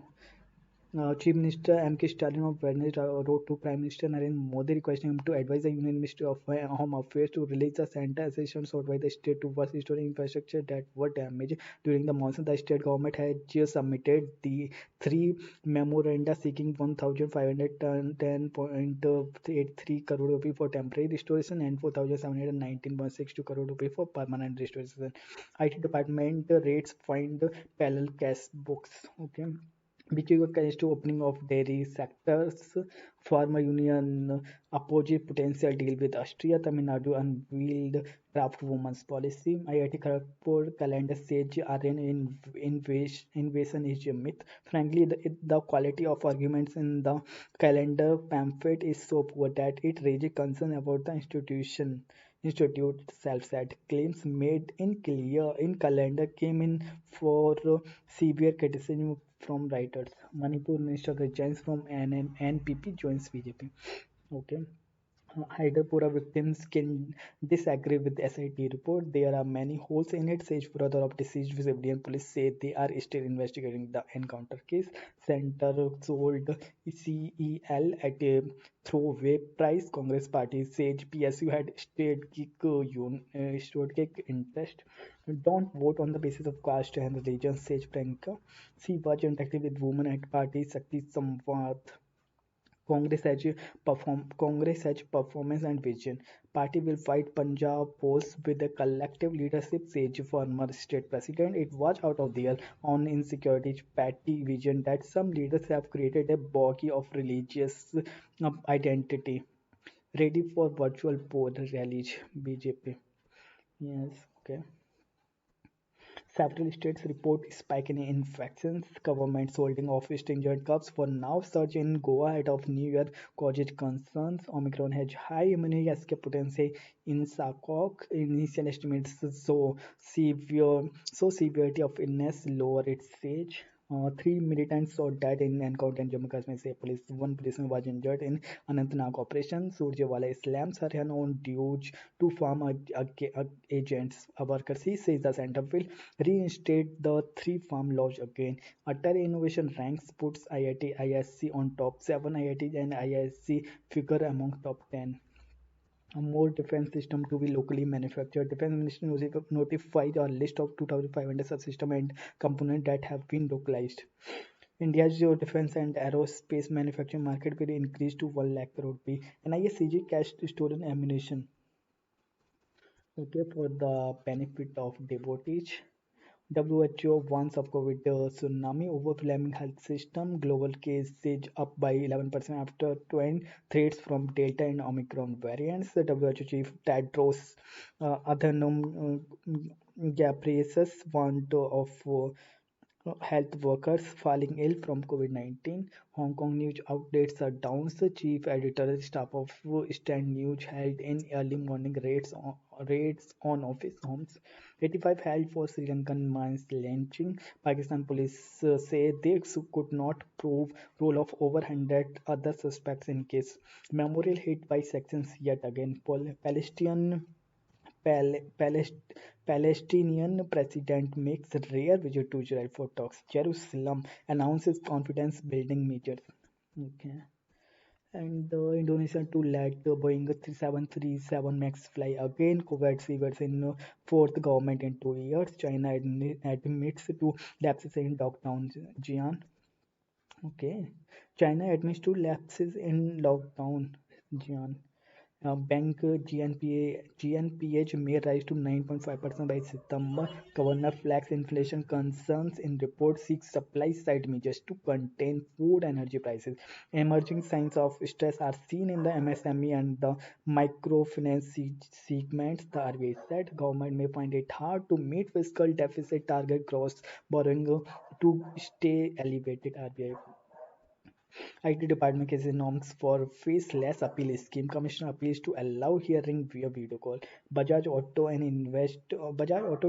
Chief Minister M.K. Stalin of Wednesday wrote to Prime Minister Narendra Modi requesting him to advise the Union Ministry of Home Affairs to release the center assistance sought by the state towards restoring infrastructure that were damaged during the monsoon. The state government had just submitted the three memoranda seeking 1,510.83 crore rupee for temporary restoration and 4,719.62 crore rupee for permanent restoration. IT department rates find parallel cash books. Okay. BQ encouraged to opening of dairy sectors. Farmer union opposes potential deal with Austria. Tamil Nadu unveiled draft women's policy. IIT Kharagpur calendar says RN invasion is a myth. Frankly, the quality of arguments in the calendar pamphlet is so poor that it raises concern about the institute self-said claims made in calendar came in for severe criticism from writers. Manipur minister resigns from NPP, joins BJP. Okay. Hyderpura victims can disagree with the SIT report. There are many holes in it, says brother of deceased civilian. Police say they are still investigating the encounter case. Center sold CEL at a throwaway price. Congress party says PSU had stored kick interest. Don't vote on the basis of caste and religion, says Priyanka. She was interactive with women at party Sakti Samvad. Congress has performance and vision. Party will fight Punjab polls with a collective leadership, says former state president. It was out of their own insecurities, petty vision that some leaders have created a bogey of religious identity. Ready for virtual poll rallies, BJP. Yes, okay. Several states report spike in infections. Governments holding off stringent curbs for now. Surge in Goa ahead of New Year causes concerns. Omicron has high immunity escape potential in SARS-CoV. Initial estimates so severity of illness lower its age. Three militants shot dead in encounter in Jammu Kashmir. Say police. One policeman was injured in Anantnag operation. Surjewala slams Haryana on dues to farm agents. Workers. He says the center will reinstate the three farm laws again. Atal Innovation ranks puts IIT ISC on top. Seven IITs and ISC figure among top 10. A more defense system to be locally manufactured. Defense Ministry notified a list of 2,500 subsystem and components that have been localized. India's defense and aerospace manufacturing market will increase to 1 lakh crore rupee. And ISCG cash stored ammunition. Okay, for the benefit of devotees. WHO warns of COVID tsunami overwhelming health system. Global cases up by 11% after twin threats from Delta and Omicron variants. The WHO chief Tedros Adhanom Ghebreyesus warned of health workers falling ill from COVID-19. Hong Kong news outlets are down. The chief editor staff of Stand News held in early morning raids on office homes. 85 held for Sri Lankan mines lynching. Pakistan police say they could not prove role of over 100 other suspects in case. Memorial hit by sections yet again. Palestinian Palestinian president makes rare visit to Israel for talks. Jerusalem announces confidence building measures. Okay. And Indonesia to let the Boeing 737 MAX fly again. Kuwait figures in fourth government in 2 years. China admits to lapses in lockdown. Jian. Okay. China admits to lapses in lockdown. Jian. Bank GNPH may rise to 9.5% by September. Governor flags inflation concerns in report seeks supply side measures to contain food energy prices. Emerging signs of stress are seen in the MSME and the microfinance segments. The RBI said government may find it hard to meet fiscal deficit target gross borrowing to stay elevated. RBI IT department is norms for faceless appeal scheme. Commissioner appeals to allow hearing via video call. Bajaj Auto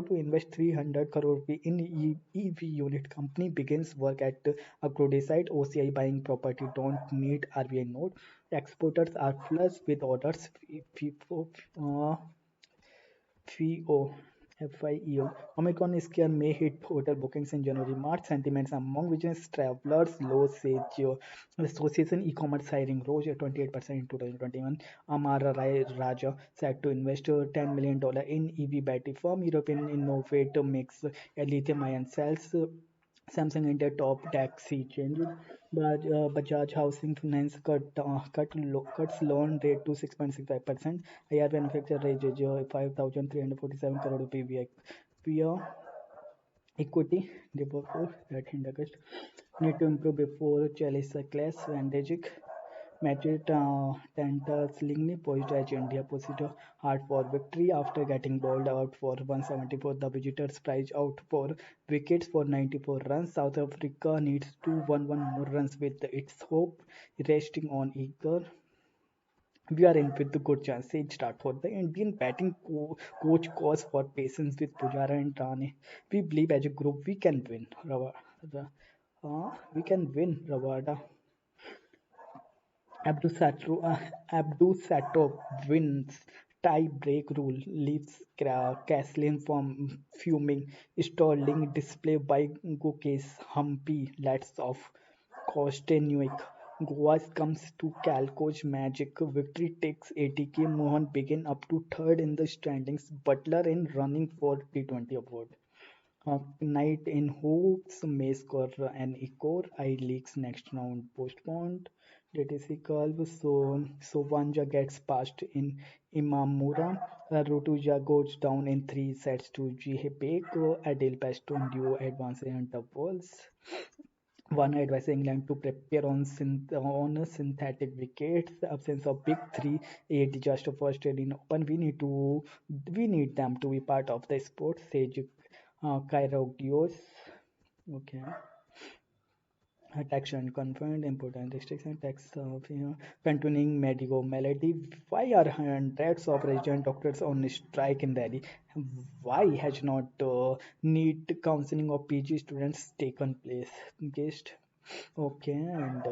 to invest 300 crore rupee in EV unit. Company begins work at Akrodi site. OCI buying property don't need RBI note. Exporters are flush with orders. FIO. FIEO. Omicron scare may hit hotel bookings in January. March sentiments among business travelers low, says Association e-commerce hiring rose 28% in 2021. Amara Raja said to invest $10 million in EV battery firm. European innovator makes lithium-ion cells. Samsung India top tax changes. Bajaj Housing Finance cuts loan rate to 6.65%. IR manufacturer raises 5,347 crore rupee via equity developer that in August. Need to improve before Chalice class Vandagic. Madrid tentatively poised as India pursued hard for victory after getting bowled out for 174. The visitors prize out for wickets for 94 runs. South Africa needs to 1-1 more runs with its hope resting on eager. We are in with the good chance. Sage start for the Indian batting coach calls for patience with Pujara and Rane. We believe as a group we can win. We can win Ravada. Abdul Satov wins tie-break rule, leaves Caslin from fuming. Stalling display by Gokes Humpy lets off Kostenuik. Goa comes to Calco's magic. Victory takes ATK. Mohan begin up to third in the standings. Butler in running for T20 award. Night in hopes may score an echo. I leagues next round postponed. That is equal. So Vanja gets past in Imamura. Rutuja goes down in 3 sets to Jihepeko. Adil Paston duo advances in doubles. One advice England to prepare on a synthetic wickets. The absence of big three aid just for Australian Open. We need them to be part of the sport. Sage Kyrgios. Okay. Text and content, important restriction, text of containing medical malady. Why are hundreds of resident doctors on strike in Delhi? Why has not need counseling of PG students taken place? Guest. Okay, and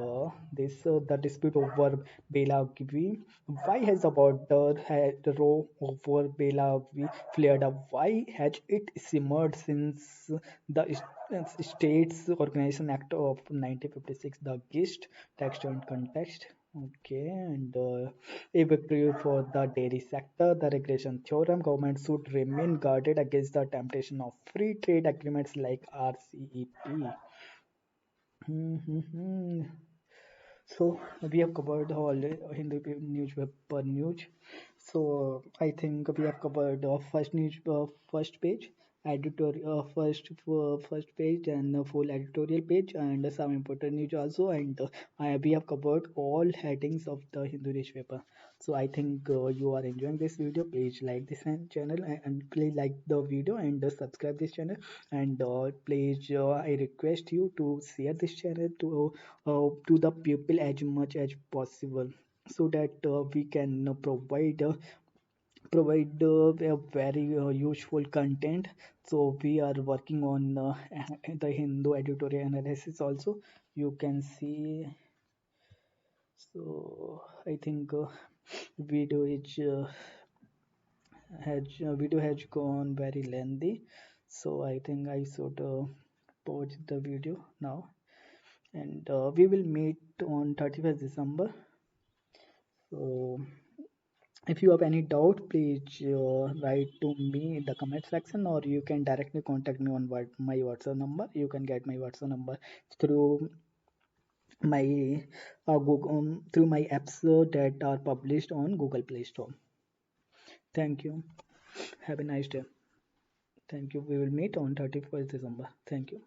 this the dispute over Belagavi. Why has the border had the row over Belagavi flared up? Why has it simmered since the States Organization Act of 1956? The gist, text and context. Okay, and a victory for the dairy sector. The regression theorem. Government should remain guarded against the temptation of free trade agreements like RCEP. Hmm. So we have covered all Hindu newspaper news. So I think we have covered first news, first page, editorial, first page, and full editorial page, and some important news also. And we have covered all headings of the Hindu newspaper. So I think you are enjoying this video. Please like this channel, and please like the video and subscribe this channel. And please, I request you to share this channel to the people as much as possible, so that we can provide a very useful content. So we are working on the Hindu editorial analysis also. You can see. So I think video is video has gone very lengthy, so I think I should pause the video now. And we will meet on 31st December. So if you have any doubt, please write to me in the comment section, or you can directly contact me on my WhatsApp number. You can get my WhatsApp number through my Google, through my apps that are published on Google Play Store. Thank you. Have a nice day. Thank you. We will meet on 31st December. Thank you.